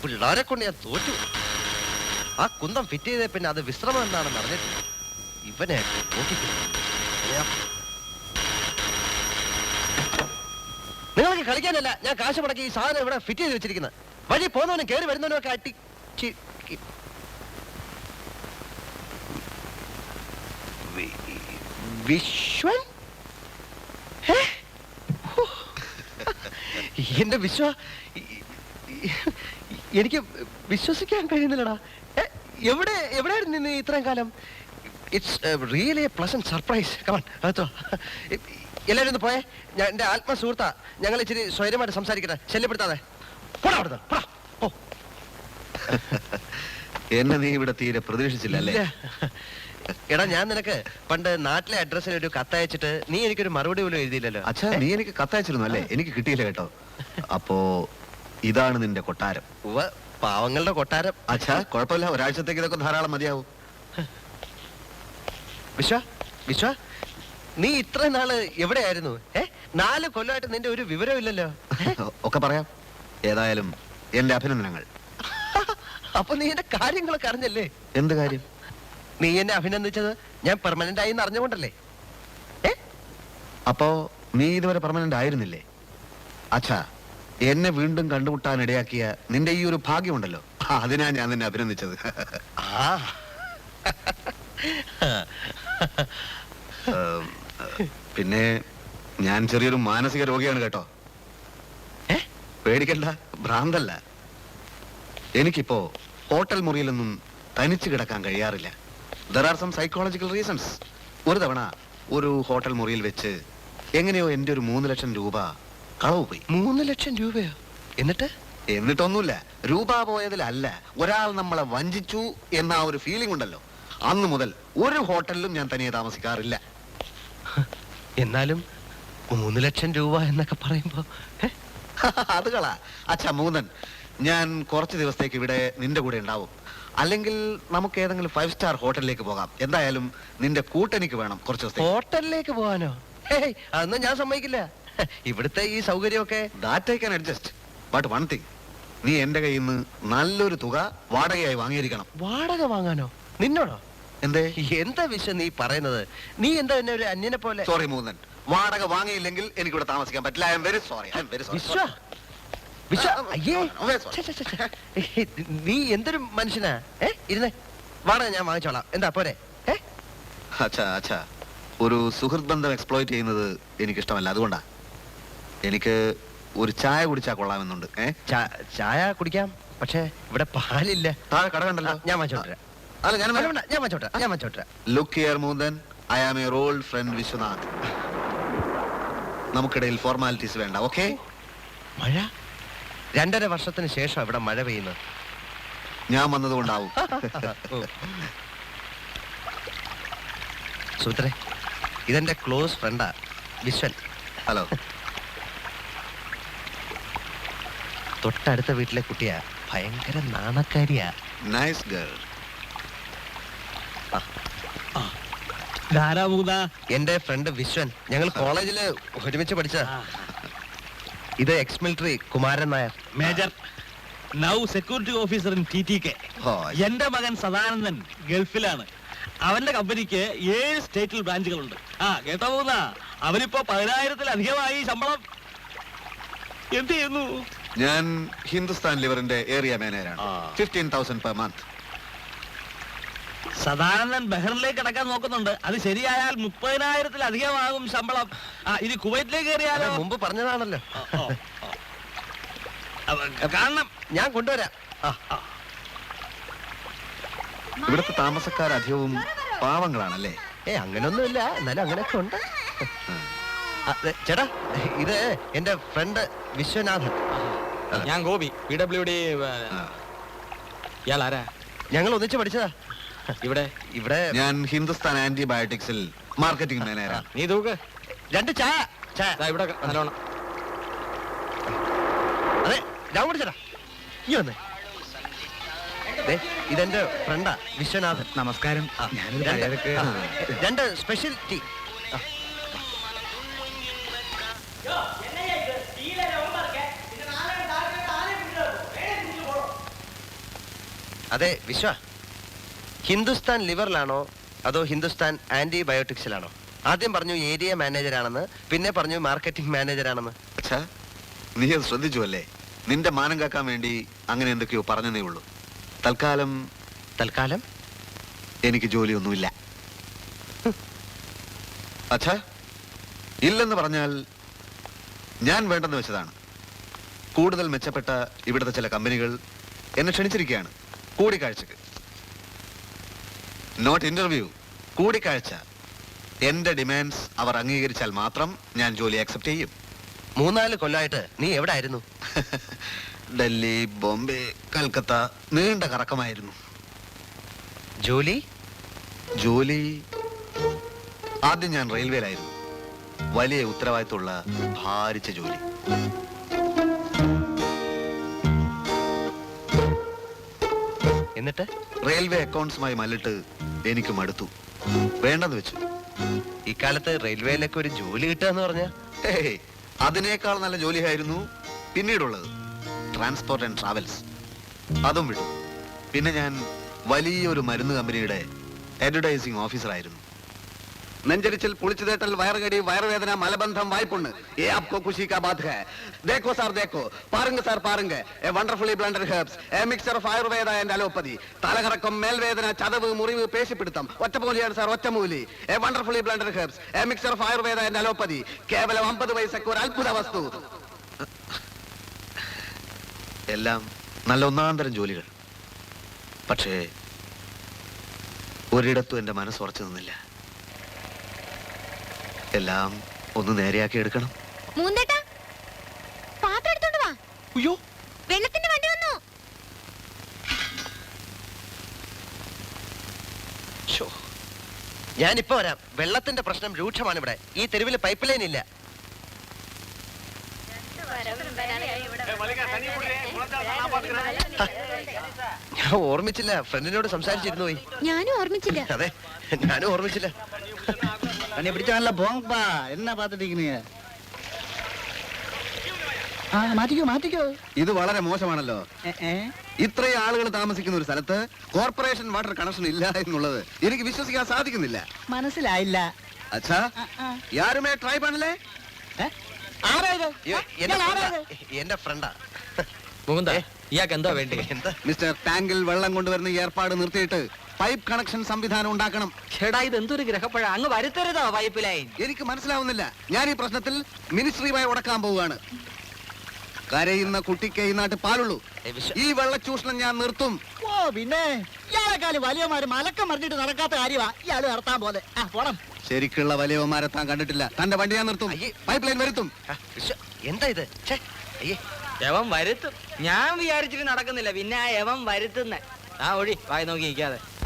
പിള്ളേരെ കൊണ്ട് ഞാൻ തോറ്റു. ആ കുന്തം ഫിറ്റ് ചെയ്തേ പിന്നെ അത് വിശ്രമം എന്താണെന്ന് അറിഞ്ഞിട്ടില്ല. ഇവനെ നിങ്ങൾക്ക് കളിക്കാനല്ല ഞാൻ കാശ് മുടക്കി ഈ സാധനം ഇവിടെ ഫിറ്റ് ചെയ്ത് വെച്ചിരിക്കുന്നത്. വഴി പോകുന്നവനും കയറി വരുന്നവനും ഒക്കെ അട്ടി വിശ്വൻ. എന്റെ എനിക്ക് വിശ്വസിക്കാൻ കഴിയുന്നില്ലടാ. എവിടെയായിരുന്നു നിന്ന് ഇത്രയും കാലം? It's really A pleasant surprise. Come on അതോ എല്ലാവരും ഒന്ന് പോയേ. ഞാൻ എൻ്റെ ആത്മസുഹൃത്താ. ഞങ്ങൾ ഇച്ചിരി സ്വൈര്യമായിട്ട് സംസാരിക്കട്ടെ. ശല്യപ്പെടുത്താതെ. എന്നെ നീ ഇവിടെ തീരെ പ്രതീക്ഷിച്ചില്ലല്ലേ? എടാ ഞാൻ നിനക്ക് പണ്ട് നാട്ടിലെ അഡ്രസ്സിന് ഒരു കത്തയച്ചിട്ട് നീ എനിക്കൊരു മറുപടി പോലും എഴുതിയില്ലല്ലോ. അച്ഛാ നീ എനിക്ക് കത്തയച്ചിരുന്നു അല്ലേ? എനിക്ക് കിട്ടിയില്ല കേട്ടോ. അപ്പോ ഇതാണ് നിന്റെ കൊട്ടാരം? പാവങ്ങളുടെ കൊട്ടാരം. അച്ഛാ കുഴപ്പമില്ല, ഒരാഴ്ചത്തേക്ക് ഇതൊക്കെ ധാരാളം മതിയാവും. വിശ്വ നീ ഇത്ര നാള് എവിടെയായിരുന്നു? 4 കൊല്ലമായിട്ട് നിന്റെ ഒരു വിവരം ഇല്ലല്ലോ. ഒക്കെ പറയാം. ഏതായാലും എന്റെ അഭിനന്ദനങ്ങൾ. അപ്പൊ നീ എന്റെ കാര്യങ്ങളൊക്കെ അറിഞ്ഞല്ലേ? എന്ത് കാര്യം? നീ എന്നെ അഭിനന്ദിച്ചത് ഞാൻ പെർമനന്റ് ആയി അറിഞ്ഞുകൊണ്ടല്ലേ? അപ്പോ നീ ഇതുവരെ പെർമനന്റ് ആയിരുന്നില്ലേ? അച്ഛാ എന്നെ വീണ്ടും കണ്ടുമുട്ടാൻ ഇടയാക്കിയ നിന്റെ ഈ ഒരു ഭാഗ്യമുണ്ടല്ലോ, അതിനാ ഞാൻ നിന്നെ അഭിനന്ദിച്ചത്. പിന്നെ ഞാൻ ചെറിയൊരു മാനസിക രോഗിയാണ് കേട്ടോ. പേടിക്കണ്ട, ഭ്രാന്തല്ല. എനിക്കിപ്പോ ഹോട്ടൽ മുറിയിലൊന്നും തനിച്ചു കിടക്കാൻ കഴിയാറില്ല. There are some psychological reasons. ഒരു തവണ ഒരു ഹോട്ടൽ മുറിയിൽ വെച്ച് എങ്ങനെയോ എന്റെ ഒരു 3 ലക്ഷം രൂപ കളവ് പോയി. 3 ലക്ഷം രൂപയോ? എന്നിട്ടൊന്നുമില്ല, രൂപ പോയതിലല്ല, ഒരാൾ നമ്മളെ വഞ്ചിച്ചു എന്ന ആ ഒരു ഫീലിംഗ് ഉണ്ടല്ലോ, അന്ന് മുതൽ ഒരു ഹോട്ടലിലും ഞാൻ തനിയെ താമസിക്കാറില്ല. എന്നാലും 3 ലക്ഷം രൂപ എന്നൊക്കെ പറയുമ്പോ അത് കളാ. അച്ഛാ മൂന്നൻ, ഞാൻ കുറച്ച് ദിവസത്തേക്ക് ഇവിടെ നിന്റെ കൂടെ ഉണ്ടാവും. അല്ലെങ്കിൽ നമുക്ക് ഏതെങ്കിലും 5 സ്റ്റാർ ഹോട്ടലിലേക്ക് പോകാം. എന്തായാലും നിന്റെ കൂട്ടെനിക്ക് വേണം കുറച്ച് ദിവസം. ഹോട്ടലിലേക്ക് പോകാനോ? അതൊന്നും ഞാൻ സമ്മതിക്കില്ല. ഇവിടുത്തെ ഈ സൗകര്യമൊക്കെ that I can adjust. But one thing, നീ എന്റെ കയ്യിൽ നിന്ന് നല്ലൊരു തുക വാടകയായി വാങ്ങിയിരിക്കണം. വാടക വാങ്ങാനോ? നിന്നോടോ? എന്തേ? എന്താ വിശ്വം നീ പറയുന്നത്? നീ എന്താ എന്നെ ഒരു അന്യനെ പോലെ? സോറി മൂന്നൻ, വാടക വാങ്ങിയില്ലെങ്കിൽ എനിക്ക് ഇവിടെ താമസിക്കാൻ പറ്റില്ല. I am very sorry. നീ എന്തൊരു മനുഷ്യനാ? ഇരുന്നേ, വാടക ഞാൻ വാങ്ങിച്ചോളാം. എന്താ പോരെ? അച്ഛാ ഒരു സുഹൃത്ത് ബന്ധം എക്സ്പ്ലോയിറ്റ് ചെയ്യുന്നത് എനിക്കിഷ്ടമല്ല. അതുകൊണ്ടാ. എനിക്ക് ഒരു ചായ കുടിച്ചാ കൊള്ളാമെന്നുണ്ട്. ചായ കുടിക്കാം, പക്ഷെ ഇവിടെ പാലില്ല. താഴെ കട കണ്ടല്ലോ, ഞാൻ വാങ്ങിച്ചോട്ടെ. Look here Moonnan, I am your old friend Viswanath. നമുക്കിടയിൽ ഫോർമാലിറ്റീസ് വേണ്ട, ഓക്കെ? മഴ 2.5 വർഷത്തിന് ശേഷം ഇവിടെ മഴ പെയ്യുന്നത്. ഞാൻ വന്നതുകൊണ്ടാവും. സുഹൃത്തേ, ഇതെന്റെ ക്ലോസ് ഫ്രണ്ടാ വിശ്വൻ. ഹലോ. തൊട്ടടുത്ത വീട്ടിലെ കുട്ടിയാ, ഭയങ്കര നാണക്കാരിയാ. Nice girl. എന്റെ ഫ്രണ്ട് വിശ്വൻ, ഞങ്ങൾ കോളേജില് ഒരുമിച്ച് പഠിച്ച. ഇത് ex military Kumaran Nair, major, now security officer in TTK. എന്റെ മകൻ സദാനന്ദൻ ഗൾഫിലാണ്. അവന്റെ കമ്പനിക്ക് 7 സ്റ്റേറ്റിൽ ബ്രാഞ്ചുകളുണ്ട്. കേട്ടോ പോകുന്ന അവനിപ്പോ 10,000-ലധികമായി ശമ്പളം. എന്ത് ചെയ്യുന്നു? ഞാൻ ഹിന്ദുസ്ഥാൻ ലിവറിന്റെ ഏരിയ മാനേജറാണ്. 15,000 per month. സദാനന്ദൻ ബഹ്റിനിലേക്ക് കിടക്കാൻ നോക്കുന്നുണ്ട്. അത് ശരിയായാൽ 30,000-ലധികമാകും ശമ്പളം. ഇനി കുവൈറ്റിലേക്ക് കയറിയാലോ? മുമ്പ് പറഞ്ഞതാണല്ലോ. കാരണം ഞാൻ കൊണ്ടുവരാം. ഇവിടുത്തെ താമസക്കാരധികവും പാവങ്ങളാണല്ലേ? അങ്ങനൊന്നുമില്ല, എന്നാലും അങ്ങനെയൊക്കെ ഉണ്ട്. ചേട്ടാ, ഇത് എന്റെ ഫ്രണ്ട് വിശ്വനാഥൻ. ഞാൻ ഗോപി, PWD. ഇയാളാരാ? ഞങ്ങൾ ഒന്നിച്ച് പഠിച്ചതാ. ഇവിടെ ഞാൻ ഹിന്ദുസ്ഥാൻ ആന്റിബയോട്ടിക്സിൽ മാർക്കറ്റിംഗ് മാനേജറാണ്. നീ തൂക്ക് 2 ചായ ഇവിടെ നല്ലോണം. അതെ, ഞാൻ കുടിച്ചടാ. ഇനി വന്നേ. ഇതെന്റെ ഫ്രണ്ടാ വിശ്വനാഥൻ. നമസ്കാരം. 2 സ്പെഷ്യൽ ടീ. അതെ വിശ്വ, ഹിന്ദുസ്ഥാൻ ലിവറിലാണോ അതോ ഹിന്ദുസ്ഥാൻ ആന്റിബയോട്ടിക്സിലാണോ? ആദ്യം പറഞ്ഞു ഏരിയ മാനേജരാണെന്ന്, പിന്നെ പറഞ്ഞു മാർക്കറ്റിംഗ് മാനേജരാണെന്ന്. അച്ഛാ, നീ അത് ശ്രദ്ധിച്ചു അല്ലേ? നിന്റെ മാനം കാക്കാൻ വേണ്ടി അങ്ങനെ എന്തൊക്കെയോ പറഞ്ഞതേ ഉള്ളൂ. തൽക്കാലം തൽക്കാലം എനിക്ക് ജോലിയൊന്നുമില്ല. അച്ഛാ, ഇല്ലെന്ന് പറഞ്ഞാൽ ഞാൻ വേണ്ടെന്ന് വെച്ചതാണ്. കൂടുതൽ മെച്ചപ്പെട്ട ഇവിടുത്തെ ചില കമ്പനികൾ എന്നെ ക്ഷണിച്ചിരിക്കുകയാണ് കൂടിക്കാഴ്ചക്ക്. നോട്ട് ഇന്റർവ്യൂ, കൂടിക്കാഴ്ച. എന്റെ ഡിമാൻഡ്സ് അവർ അംഗീകരിച്ചാൽ മാത്രം ഞാൻ ജോലി അക്സെപ്റ്റ് ചെയ്യും. 3-4 കൊല്ലമായിട്ട് നീ എവിടെ ആയിരുന്നു? ഡൽഹി, ബോംബെ, കൽക്കത്ത, നീണ്ട കറക്കമായിരുന്നു. ജോലി ജോലി ആദ്യം ഞാൻ റെയിൽവേയിലായിരുന്നു. വലിയ ഉത്തരവാദിത്തമുള്ള ഭാരിച്ച ജോലി. എന്നിട്ട് റെയിൽവേ അക്കൗണ്ട്സുമായി മല്ലിട്ട് എനിക്ക് മടുത്തു, വേണ്ടെന്ന് വെച്ചു. ഇക്കാലത്ത് റെയിൽവേയിലൊക്കെ ഒരു ജോലി കിട്ടുക എന്ന് പറഞ്ഞാ ഹേയ്, അതിനേക്കാൾ നല്ല ജോലിയായിരുന്നു പിന്നീടുള്ളത്, ട്രാൻസ്പോർട്ട് ആൻഡ് ട്രാവൽസ്. അതും വിട്ടു. പിന്നെ ഞാൻ വലിയൊരു മരുന്ന് കമ്പനിയുടെ അഡ്വർടൈസിംഗ് ഓഫീസറായിരുന്നു. നെഞ്ചരിച്ചിൽ, പുളിച്ചുതേട്ടൽ, വയറുകടി, വയറുവേദന, മലബന്ധം, വായ്പുണ്ണ്. ഏ ആപ്കോ ഖുശി കാ ബാത് ഹൈ. ദേഖോ സാർ ദേഖോ, പാരുങ്ക സാർ പാരുങ്ക. A wonderfully blended herbs, a mixture of Ayurveda and allopathy. തലകറക്കം, മേൽവേദന, ചതവ്, മുറിവ്, പേശിപ്പിടുത്തം. ഒറ്റമൂലിയാണ് സാർ, ഒറ്റമൂലി. A wonderfully blended herbs, a mixture of Ayurveda and allopathy. കേവലം 50 പൈസക്ക് ഒരു അത്ഭുത വസ്തു. എല്ലാം നല്ല ഒന്നാന്തരം ജോലികൾ. പക്ഷേ ഒരിടത്തും എന്റെ മനസ്സ് ഉറച്ചു നിന്നില്ല. എല്ലാം ഒന്ന് നേരെയാക്കി എടുക്കണം. മൂന്തേട്ടാ, പാത്രം എടുത്തോണ്ട് വാ. അയ്യോ, വെള്ളത്തിന്റെ വണ്ടി വന്നു. ഞാനിപ്പോ വരാം. വെള്ളത്തിന്റെ പ്രശ്നം രൂക്ഷമാണ് ഇവിടെ. ഈ തെരുവിൽ പൈപ്പ് ലൈൻ ഇല്ല. ഞാൻ ഓർമ്മിച്ചില്ല, ഫ്രണ്ടിനോട് സംസാരിച്ചിരുന്നു പോയി. ഞാനും ഓർമ്മിച്ചില്ല. അതെ, ഞാനും ഓർമ്മിച്ചില്ല. தண்ணி பிடிச்சா போங்கப்பா, என்ன பார்த்துட்டு இருக்கீங்க? മാറ്റിക്കോ. ഇത് വളരെ മോശമാണല്ലോ. ഇത്രയും ആളുകൾ താമസിക്കുന്ന ഒരു സ്ഥലത്ത് കോർപ്പറേഷൻ വാട്ടർ കണക്ഷൻ ഇല്ല എന്നുള്ളത് എനിക്ക് വിശ്വസിക്കാൻ സാധിക്കുന്നില്ല. മനസ്സിലായില്ല. അച്ഛാ, യാരുമേ ട്രൈ പണല്ലേ? എന്റെ ഫ്രണ്ടാ. മുകുന്ദ, ഇയാൾക്ക് എന്താ വേണ്ടി? എന്താ മിസ്റ്റർ, ടാങ്കിൽ വെള്ളം കൊണ്ടുവരുന്ന ഏർപ്പാട് നിർത്തിയിട്ട് പൈപ്പ് കണക്ഷൻ സംവിധാനം ഉണ്ടാക്കണം. ചേടാ, ഇത് എന്തൊരു ഗ്രഹപ്പഴ, അങ്ങ് വരുത്തരുതോ പൈപ്പ് ലൈൻ? എനിക്ക് മനസ്സിലാവുന്നില്ല. ഞാൻ ഈ പ്രശ്നത്തിൽ മിനിസ്ട്രിയുമായി ഉടക്കാൻ പോവുകയാണ്. കരയുന്ന കുട്ടിക്ക് ഈ നാട്ടിൽ പാലുള്ളൂ. ഈ വെള്ളച്ചൂഷണം ഞാൻ നിർത്തും. ഓ പിന്നെ ഇയാളെക്കാളും വലിയമാര് മലക്കം മറിഞ്ഞിട്ട് നടക്കാത്ത കാര്യമാ ഇയാള് നടത്താൻ പോലെ. പോണം. ശരിക്കുള്ള വലിയവന്മാരെ താൻ കണ്ടിട്ടില്ല. തന്റെ വണ്ടി ഞാൻ നിർത്തും, പൈപ്പ് ലൈൻ വരുത്തും. എന്താ ഇത്? അയ്യേ, യവൻ വരുത്തും. ഞാൻ വിചാരിച്ചിട്ട് നടക്കുന്നില്ല, പിന്നെ ആ യവൻ വരുത്തുന്ന. ആ ഒഴി വായി നോക്കി നിൽക്കാതെ.